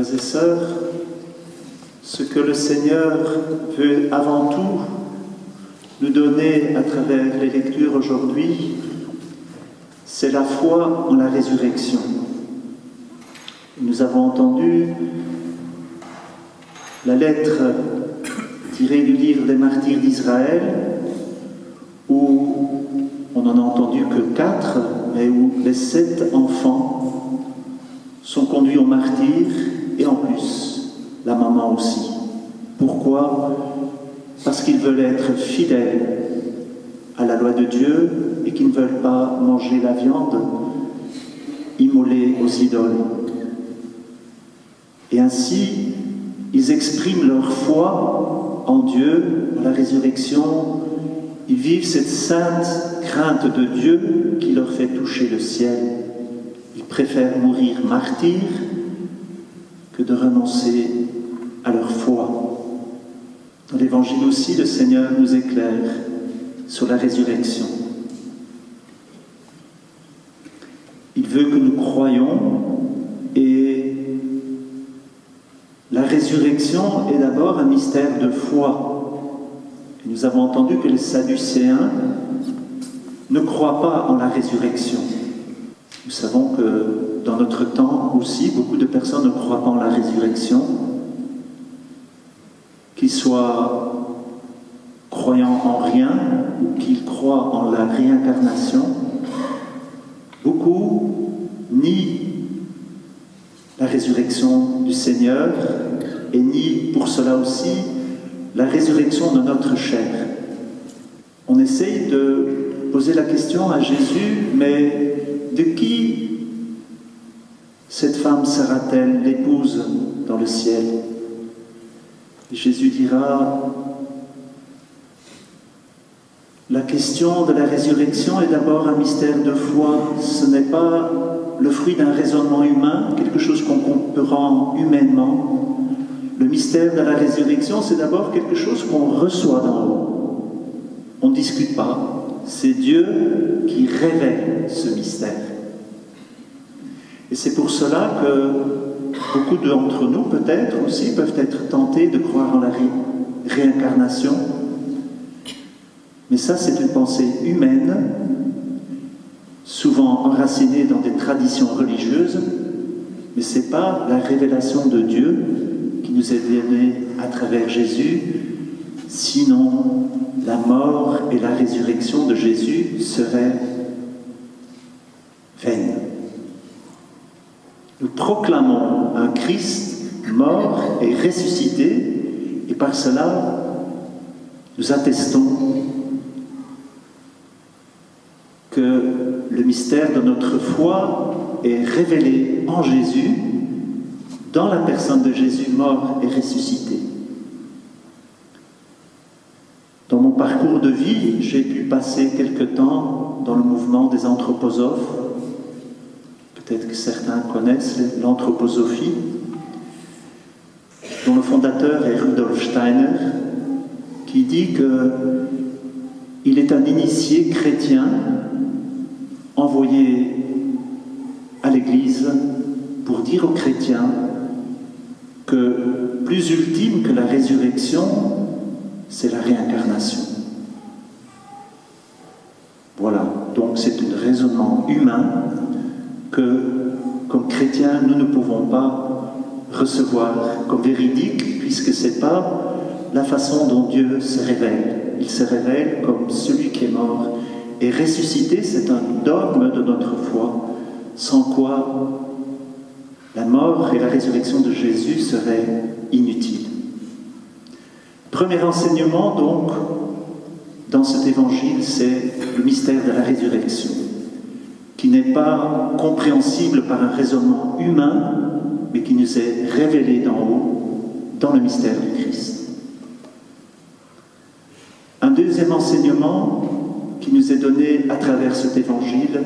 Frères et sœurs, ce que le Seigneur veut avant tout nous donner à travers les lectures aujourd'hui, c'est la foi en la résurrection. Nous avons entendu la lettre tirée du livre des martyrs d'Israël, où on n'en a entendu que 4, mais où les 7 enfants sont conduits au martyr, et en plus, la maman aussi. Pourquoi ? Parce qu'ils veulent être fidèles à la loi de Dieu et qu'ils ne veulent pas manger la viande immolée aux idoles. Et ainsi, ils expriment leur foi en Dieu, en la résurrection. Ils vivent cette sainte crainte de Dieu qui leur fait toucher le ciel. Ils préfèrent mourir martyrs que de renoncer à leur foi. Dans l'Évangile aussi, le Seigneur nous éclaire sur la résurrection. Il veut que nous croyions, et la résurrection est d'abord un mystère de foi. Et nous avons entendu que les Sadducéens ne croient pas en la résurrection. Nous savons que dans notre temps aussi, beaucoup de personnes ne croient pas en la résurrection, qu'ils soient croyants en rien ou qu'ils croient en la réincarnation. Beaucoup nient la résurrection du Seigneur et nient pour cela aussi la résurrection de notre chair. On essaye de poser la question à Jésus, mais de qui cette femme sera-t-elle l'épouse dans le ciel ? Et Jésus dira, la question de la résurrection est d'abord un mystère de foi. Ce n'est pas le fruit d'un raisonnement humain, quelque chose qu'on comprend humainement. Le mystère de la résurrection, c'est d'abord quelque chose qu'on reçoit d'en haut. On ne discute pas. C'est Dieu qui révèle ce mystère. Et c'est pour cela que beaucoup d'entre nous, peut-être aussi, peuvent être tentés de croire en la réincarnation. Mais ça, c'est une pensée humaine, souvent enracinée dans des traditions religieuses, mais ce n'est pas la révélation de Dieu qui nous est donnée à travers Jésus, sinon la mort et la résurrection de Jésus seraient vaines. Nous proclamons un Christ mort et ressuscité, et par cela, nous attestons que le mystère de notre foi est révélé en Jésus, dans la personne de Jésus mort et ressuscité. Dans mon parcours de vie, j'ai pu passer quelque temps dans le mouvement des anthroposophes. Peut-être que certains connaissent l'anthroposophie, dont le fondateur est Rudolf Steiner, qui dit qu'il est un initié chrétien envoyé à l'Église pour dire aux chrétiens que plus ultime que la résurrection, c'est la réincarnation. Voilà, donc c'est un raisonnement humain que, comme chrétiens, nous ne pouvons pas recevoir comme véridique, puisque ce n'est pas la façon dont Dieu se révèle. Il se révèle comme celui qui est mort et ressuscité. C'est un dogme de notre foi, sans quoi la mort et la résurrection de Jésus seraient inutiles. Premier enseignement, donc, dans cet évangile, c'est le mystère de la résurrection, qui n'est pas compréhensible par un raisonnement humain, mais qui nous est révélé d'en haut, dans le mystère du Christ. Un deuxième enseignement qui nous est donné à travers cet évangile,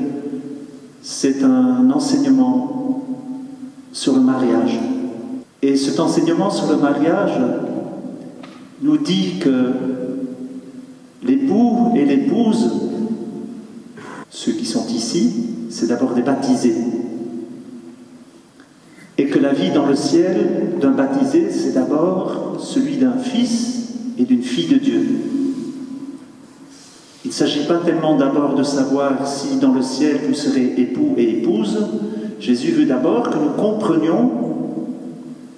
c'est un enseignement sur le mariage. Et cet enseignement sur le mariage nous dit que l'époux et l'épouse, ceux qui sont ici, c'est d'abord des baptisés. Et que la vie vie dans le ciel d'un baptisé, c'est d'abord celui d'un fils et d'une fille de Dieu. Il ne s'agit pas tellement d'abord de savoir si dans le ciel vous serez époux et épouse. Jésus veut d'abord que nous comprenions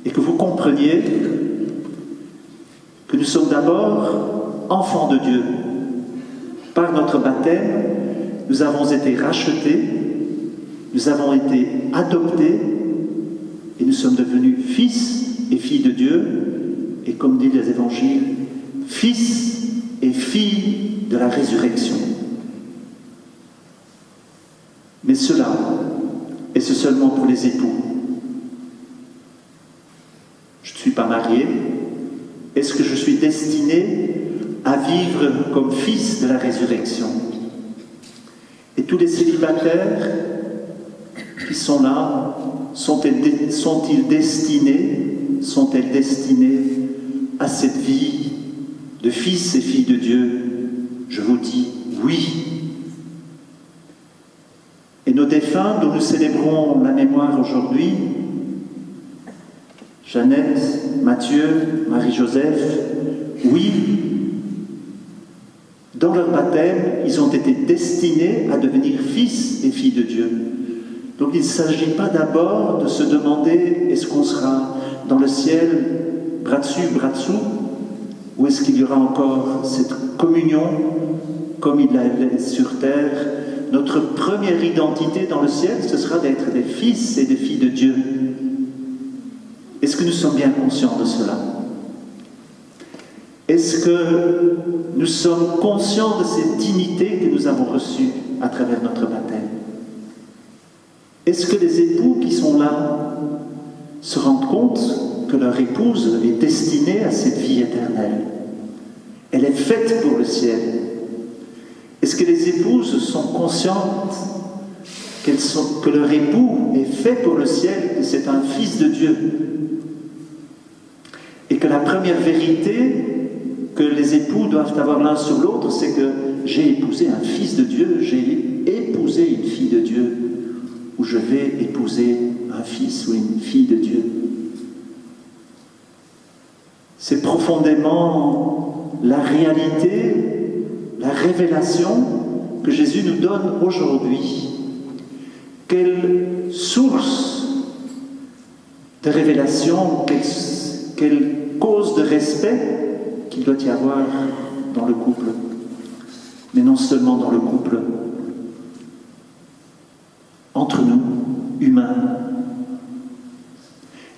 et que vous compreniez que nous sommes d'abord enfants de Dieu. Par notre baptême, nous avons été rachetés, nous avons été adoptés et nous sommes devenus fils et filles de Dieu. Et comme dit les évangiles, fils et filles de la résurrection. Mais cela, et c'est seulement pour les époux. Je ne suis pas marié. Est-ce que je suis destiné à vivre comme fils de la résurrection? Et tous les célibataires qui sont là, sont-ils destinés à cette vie de fils et filles de Dieu? Je vous dis oui. Et nos défunts dont nous célébrons la mémoire aujourd'hui, Jeannette, Mathieu, Marie-Joseph, oui, dans leur baptême, ils ont été destinés à devenir fils et filles de Dieu. Donc il ne s'agit pas d'abord de se demander est-ce qu'on sera dans le ciel bras dessus, bras dessous, ou est-ce qu'il y aura encore cette communion comme il l'avait sur terre. Notre première identité dans le ciel, ce sera d'être des fils et des filles de Dieu. Est-ce que nous sommes bien conscients de cela? Est-ce que nous sommes conscients de cette dignité que nous avons reçue à travers notre baptême? Est-ce que les époux qui sont là se rendent compte que leur épouse est destinée à cette vie éternelle? Elle est faite pour le ciel. Est-ce que les épouses sont conscientes que leur époux est fait pour le ciel, que c'est un fils de Dieu? Et que la première vérité que les époux doivent avoir l'un sur l'autre, c'est que j'ai épousé un fils de Dieu, j'ai épousé une fille de Dieu, ou je vais épouser un fils ou une fille de Dieu. C'est profondément la réalité, la révélation que Jésus nous donne aujourd'hui. Quelle source de révélation, quelle cause de respect qu'il doit y avoir dans le couple. Mais non seulement dans le couple, entre nous, humains.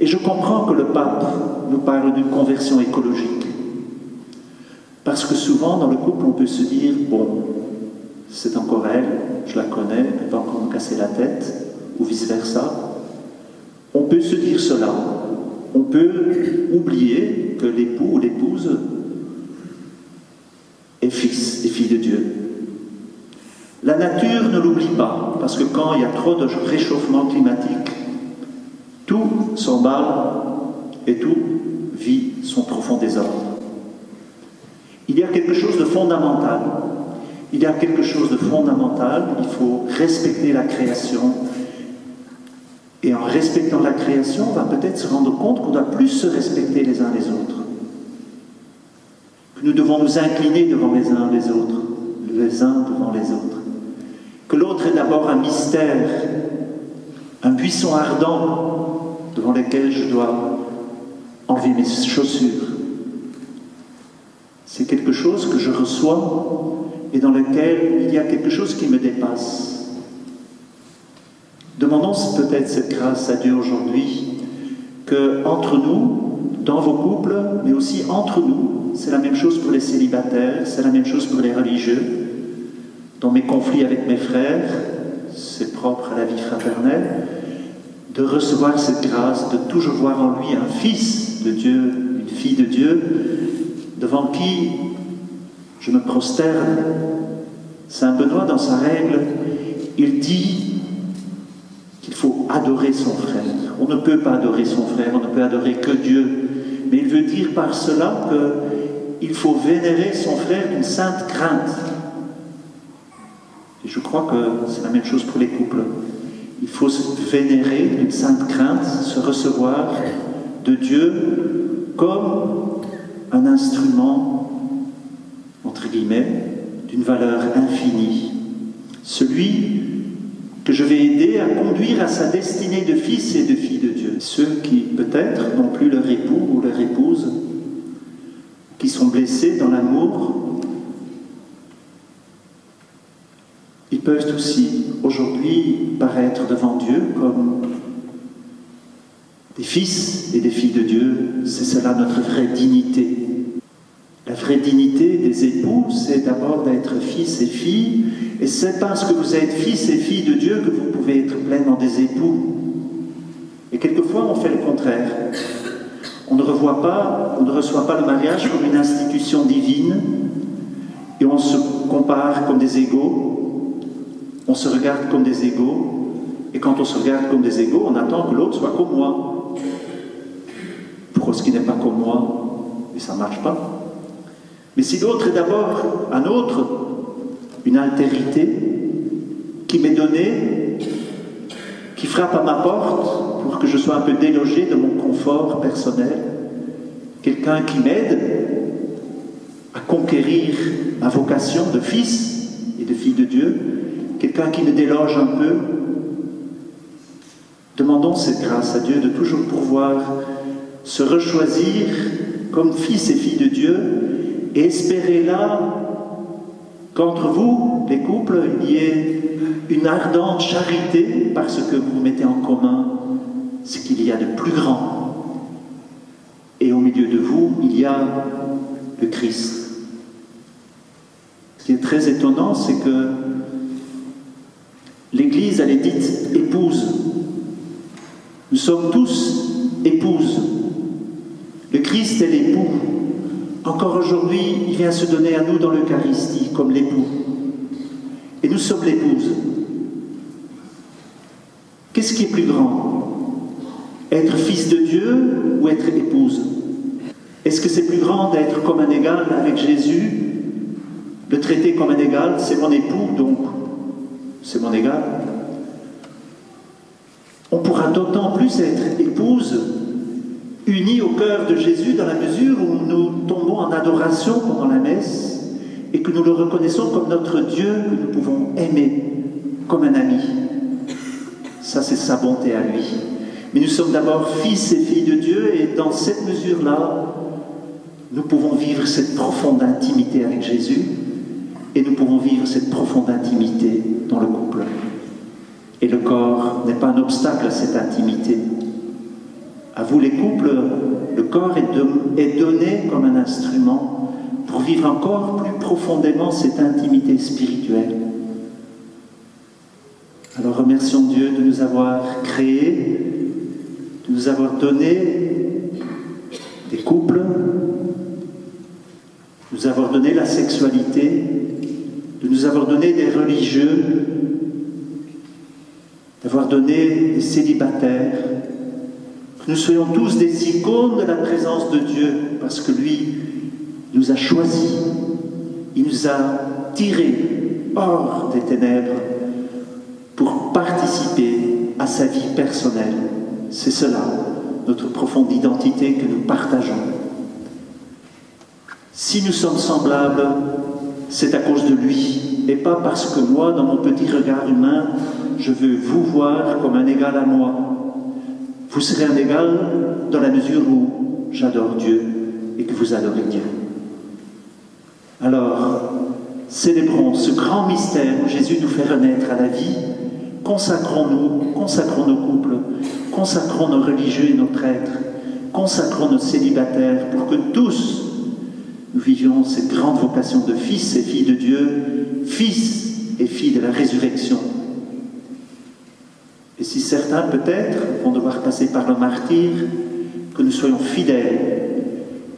Et je comprends que le pape nous parle d'une conversion écologique. Parce que souvent, dans le couple, on peut se dire, bon, c'est encore elle, je la connais, elle va encore me casser la tête, ou vice-versa. On peut se dire cela. On peut oublier que l'époux ou l'épouse est fils et fille de Dieu. La nature ne l'oublie pas, parce que quand il y a trop de réchauffement climatique, tout s'emballe et tout vit son profond désordre. Il y a quelque chose de fondamental. Il y a quelque chose de fondamental. Il faut respecter la création. Et en respectant la création, on va peut-être se rendre compte qu'on doit plus se respecter les uns les autres. Que nous devons nous incliner devant les uns les autres. Les uns devant les autres. Que l'autre est d'abord un mystère, un buisson ardent devant lequel je dois enlever mes chaussures. C'est quelque chose que je reçois et dans lequel il y a quelque chose qui me dépasse. Demandons peut-être cette grâce à Dieu aujourd'hui, que entre nous, dans vos couples, mais aussi entre nous, c'est la même chose pour les célibataires, c'est la même chose pour les religieux. Dans mes conflits avec mes frères, c'est propre à la vie fraternelle, de recevoir cette grâce, de toujours voir en lui un fils de Dieu, une fille de Dieu, devant qui je me prosterne. Saint Benoît, dans sa règle, il dit qu'il faut adorer son frère. On ne peut pas adorer son frère, on ne peut adorer que Dieu. Mais il veut dire par cela qu'il faut vénérer son frère d'une sainte crainte. Et je crois que c'est la même chose pour les couples. Il faut se vénérer d'une sainte crainte, se recevoir de Dieu comme un instrument, entre guillemets, d'une valeur infinie. Celui que je vais aider à conduire à sa destinée de fils et de filles de Dieu. Ceux qui, peut-être, n'ont plus leur époux ou leur épouse, qui sont blessés dans l'amour, ils peuvent aussi, aujourd'hui, paraître devant Dieu comme des fils et des filles de Dieu. C'est cela notre vraie dignité. La vraie dignité des époux, c'est d'abord d'être fils et filles, et c'est parce que vous êtes fils et filles de Dieu que vous pouvez être pleinement des époux. Et quelquefois, on fait le contraire. On ne reçoit pas le mariage comme une institution divine, et on se compare comme des égaux, on se regarde comme des égaux, et quand on se regarde comme des égaux, on attend que l'autre soit comme moi. Pour ce qui n'est pas comme moi, et ça ne marche pas. Mais si l'autre est d'abord un autre, une altérité qui m'est donnée, qui frappe à ma porte pour que je sois un peu délogé de mon confort personnel, quelqu'un qui m'aide à conquérir ma vocation de fils et de fille de Dieu, quelqu'un qui me déloge un peu, demandons cette grâce à Dieu de toujours pouvoir se rechoisir comme fils et filles de Dieu, et espérez là qu'entre vous, les couples, il y ait une ardente charité parce que vous mettez en commun ce qu'il y a de plus grand. Et au milieu de vous, il y a le Christ. Ce qui est très étonnant, c'est que l'Église, elle est dite épouse. Nous sommes tous épouses. Le Christ est l'époux. Encore aujourd'hui, il vient se donner à nous dans l'Eucharistie comme l'époux. Et nous sommes l'épouse. Qu'est-ce qui est plus grand? Être fils de Dieu ou être épouse? Est-ce que c'est plus grand d'être comme un égal avec Jésus, le traiter comme un égal? C'est mon époux, donc c'est mon égal. On pourra d'autant plus être épouse unis au cœur de Jésus dans la mesure où nous tombons en adoration pendant la messe et que nous le reconnaissons comme notre Dieu que nous pouvons aimer comme un ami. Ça, c'est sa bonté à lui. Mais nous sommes d'abord fils et filles de Dieu et dans cette mesure-là, nous pouvons vivre cette profonde intimité avec Jésus et nous pouvons vivre cette profonde intimité dans le couple. Et le corps n'est pas un obstacle à cette intimité. À vous les couples, le corps est donné comme un instrument pour vivre encore plus profondément cette intimité spirituelle. Alors remercions Dieu de nous avoir créés, de nous avoir donné des couples, de nous avoir donné la sexualité, de nous avoir donné des religieux, d'avoir donné des célibataires, que nous soyons tous des icônes de la présence de Dieu, parce que lui nous a choisis, il nous a tirés hors des ténèbres pour participer à sa vie personnelle. C'est cela, notre profonde identité que nous partageons. Si nous sommes semblables, c'est à cause de lui, et pas parce que moi, dans mon petit regard humain, je veux vous voir comme un égal à moi. Vous serez un égal dans la mesure où j'adore Dieu et que vous adorez Dieu. Alors, célébrons ce grand mystère où Jésus nous fait renaître à la vie. Consacrons-nous, consacrons nos couples, consacrons nos religieux et nos prêtres, consacrons nos célibataires pour que tous nous vivions cette grande vocation de fils et filles de Dieu, fils et filles de la résurrection. Et si certains, peut-être, vont devoir passer par le martyre, que nous soyons fidèles.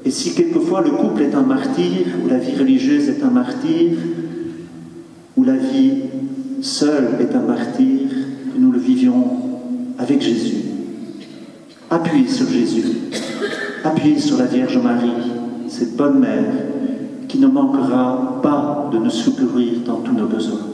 Et si quelquefois le couple est un martyr, ou la vie religieuse est un martyr, ou la vie seule est un martyr, que nous le vivions avec Jésus. Appuyez sur Jésus, appuyez sur la Vierge Marie, cette bonne mère qui ne manquera pas de nous secourir dans tous nos besoins.